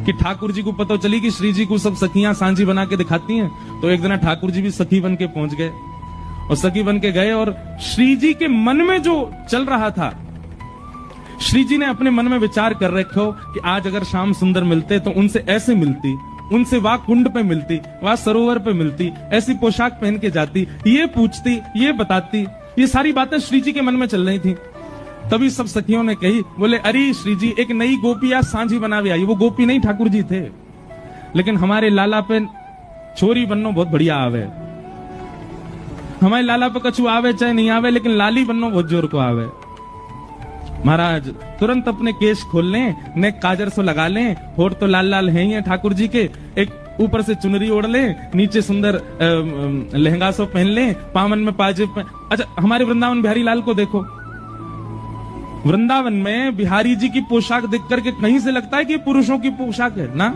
कि ठाकुर जी को पता चली कि श्री जी को सब सखियां सांझी बना के दिखाती हैं, तो एक दिन ठाकुर जी भी सखी बन के पहुंच गए और सखी बन के गए। और श्री जी के मन में जो चल रहा था, श्री जी ने अपने मन में विचार कर रखो कि आज अगर श्याम सुंदर मिलते तो उनसे ऐसे मिलती, उनसे वहां कुंड पे मिलती, वहां सरोवर पे मिलती, ऐसी पोशाक पहन के जाती, ये पूछती, ये बताती। ये सारी बातें श्री जी के मन में चल रही थी। तभी सब सखियों ने कही, बोले अरे श्री जी एक नई गोपी आज सांझी बनावे आई। वो गोपी नहीं ठाकुर जी थे, लेकिन हमारे लाला पे छोरी बननो बहुत बढ़िया आवे, हमारे लाला पे कछु आवे चाहे नहीं आवे, लेकिन लाली बननो बहुत जोर को आवे। महाराज तुरंत अपने केश खोल लें, नेक काजर सो लगा लें, होठ तो लाल लाल है ही है ठाकुर जी के, एक ऊपर से चुनरी ओढ़ लें, नीचे सुंदर लहंगा सो पहन लें, पामन में पाजेब। अच्छा हमारे वृंदावन बिहारी लाल को देखो, वृंदावन में बिहारी जी की पोशाक देख करके कहीं से लगता है कि पुरुषों की पोशाक है ना।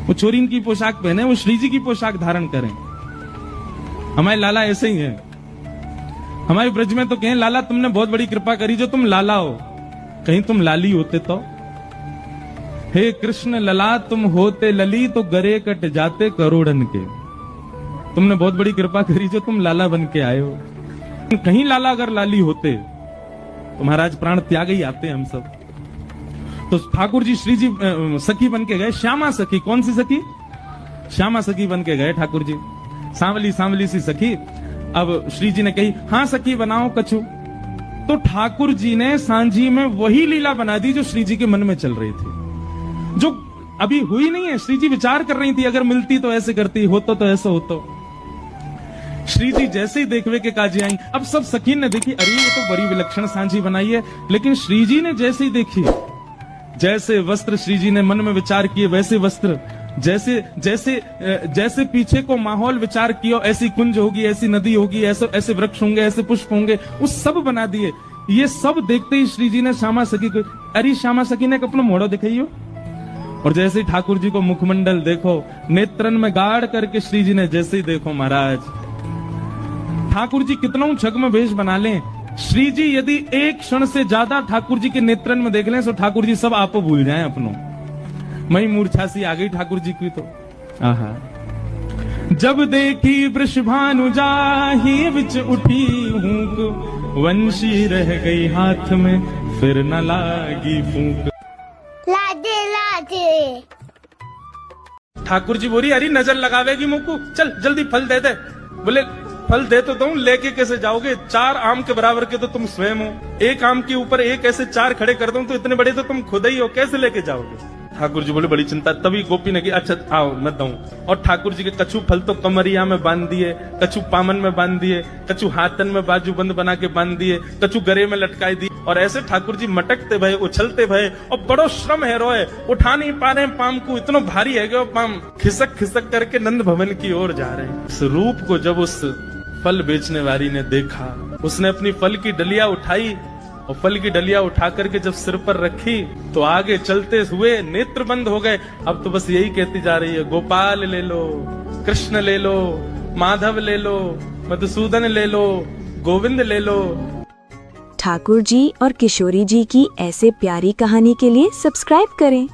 वो छोरीन की पोशाक पहने, वो श्री जी की पोशाक धारण करें। हमारे लाला ऐसे ही है। हमारे ब्रज में तो कहें लाला तुमने बहुत बड़ी कृपा करी जो तुम लाला हो, कहीं तुम लाली होते तो। हे कृष्ण लला तुम होते लली तो गरे कट जाते करोड़न के। तुमने बहुत बड़ी कृपा करी जो तुम लाला बन के आए हो। कहीं लाला अगर लाली होते तो महाराज प्राण त्याग ही आते हम सब। तो ठाकुर जी श्री जी सखी बन के गए, श्यामा सखी। कौन सी सखी? श्यामा सखी बन के गए ठाकुर जी, सांवली सांवली सी सखी। अब श्री जी ने कही हाँ सखी बनाओ कछु। तो ठाकुर जी ने सांझी में वही लीला बना दी जो श्री जी के मन में चल रही थी, जो अभी हुई नहीं है। श्री जी विचार कर रही थी अगर मिलती तो ऐसे करती, होता तो ऐसा होता। श्री जी जैसे ही देखवे के काजी आई, अब सब सखी ने देखी अरे ये तो बड़ी विलक्षण सांझी बनाई है, लेकिन श्री जी ने जैसे ही देखी, जैसे वस्त्र श्री जी ने मन में विचार किए वैसे वस्त्र, जैसे जैसे जैसे पीछे को माहौल विचार किया, ऐसी कुंज होगी, ऐसी नदी होगी, ऐसे ऐसे वृक्ष होंगे, ऐसे पुष्प होंगे, वो सब बना दिए। ये सब देखते ही श्री जी ने श्यामा सखी को, अरे श्यामा सखी ने अपना मोड़ो दिखाइयो। और जैसे ही ठाकुर जी को मुखमंडल देखो, नेत्रन में गाड़ करके श्री जी ने जैसे ही देखो महाराज, ठाकुर जी कितना छग में वेश बना लें, श्री जी यदि एक क्षण से ज्यादा ठाकुर जी के नेत्रन में देख लें तो ठाकुर जी सब आपो भूल जाएं अपनों। मई मूर्छा सी आ गई ठाकुर जी की तो। आहा जब देखी वृषभानु जाहि विच उठी हूक, वंशी रह गई हाथ में फिर न लागी फूंक। लादे लादे ठाकुर जी बोली अरे नजर लगावेगी मुकू, चल जल्दी फल दे दे। बोले फल दे तो दूं, लेके कैसे जाओगे? 4 आम के बराबर के तो तुम स्वयं हो, एक आम के ऊपर एक ऐसे 4 खड़े कर दूं तो इतने बड़े तो तुम खुद ही हो, कैसे लेके जाओगे? ठाकुर जी बोले बड़ी चिंता। तभी गोपी ने की अच्छा आओ मैं दूं। और ठाकुर जी के कछु फल तो कमरिया में बांध दिए, कछु पामन में बांध दिए, कछु हाथन में बाजू बंद बना के बांध दिए, कछु गरे में लटकाई दी। और ऐसे ठाकुर जी मटकते भये, उछलते भये, और बड़ो श्रम है रोए, उठा नहीं पा रहे पाम को, इतना भारी है कि वो पाम खिसक खिसक करके नंद भवन की ओर जा रहे हैं। उस रूप को जब उस फल बेचने वाली ने देखा, उसने अपनी फल की डलिया उठाई और फल की डलिया उठा करके जब सिर पर रखी तो आगे चलते हुए नेत्र बंद हो गए। अब तो बस यही कहती जा रही है, गोपाल ले लो, कृष्ण ले लो, माधव ले लो, मधुसूदन ले लो, गोविंद ले लो। ठाकुर जी और किशोरी जी की ऐसे प्यारी कहानी के लिए सब्सक्राइब करें।